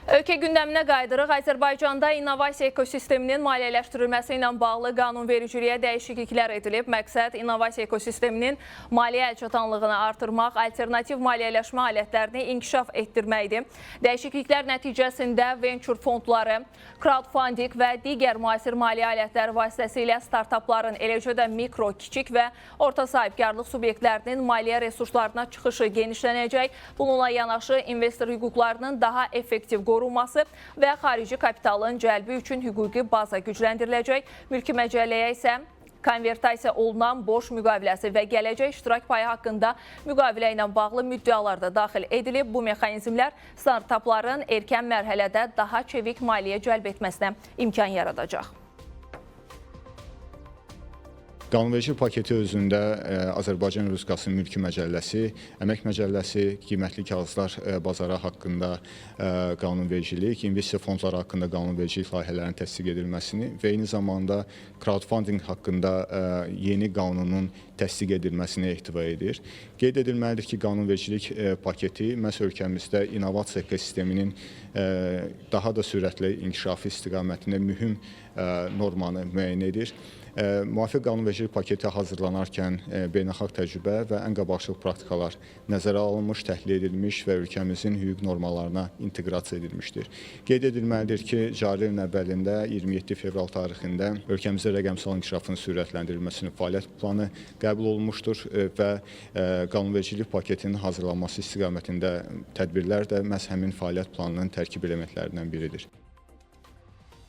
Ölkə gündəminə qayıdırıq. Azərbaycanda innovasiya ekosisteminin maliyyələşdirilməsi ilə bağlı qanunvericiliyə dəyişikliklər edilib. Məqsəd innovasiya ekosisteminin maliyyə əlçatanlığını artırmaq, alternativ maliyyələşmə alətlərini inkişaf etdirməkdir. Dəyişikliklər nəticəsində venture fondları, crowdfunding və digər müasir maliyyə alətləri vasitəsilə startapların, eləcə də mikro, kiçik və orta sahibkarlıq subyektlərinin maliyyə resurslarına çıxışı genişlənəcək. Bununla yanaşı investor hüquqlarının daha effektiv qorunması və xarici kapitalın cəlbi üçün hüquqi baza gücləndiriləcək. Mülki məcəlləyə isə konvertasiya olunan borc müqaviləsi və gələcək iştirak payı haqqında müqavilə ilə bağlı müddəalar da daxil edilib. Bu mexanizmlər startapların erkən mərhələdə daha çevik maliyyə cəlb etməsinə imkan yaradacaq. Qanunverici paketi özündə Azərbaycan Respublikasının mülki məcəlləsi, əmək məcəlləsi, qiymətli kağızlar bazarı haqqında qanunvericilik, investisiya fondları haqqında qanunvericilik layihələrinin təsdiq edilməsini və eyni zamanda crowdfunding haqqında yeni qanunun təsdiq edilməsini ehtiva edir. Qeyd edilməlidir ki, qanunvericilik paketi məhz ölkəmizdə innovasiya ekosisteminin daha da sürətli inkişafı istiqamətində mühüm normanı müəyyən edir. Müvafiq qanunvericilik paketi hazırlanarkən beynəlxalq təcrübə və ən qabaqcıl praktikalar nəzərə alınmış, təhlil edilmiş və ölkəmizin hüquq normalarına inteqrasiya edilmişdir. Qeyd edilməlidir ki, cari ilin əvvəlində 27 fevral tarixində ölkəmizdə rəqəmsal inkişafın sürətləndirilməsinin fəaliyyət planı qəbul olunmuşdur və qanunvericilik paketinin hazırlanması istiqamətində tədbirlər də məhz həmin fəaliyyət planının tərkib elementlərindən biridir.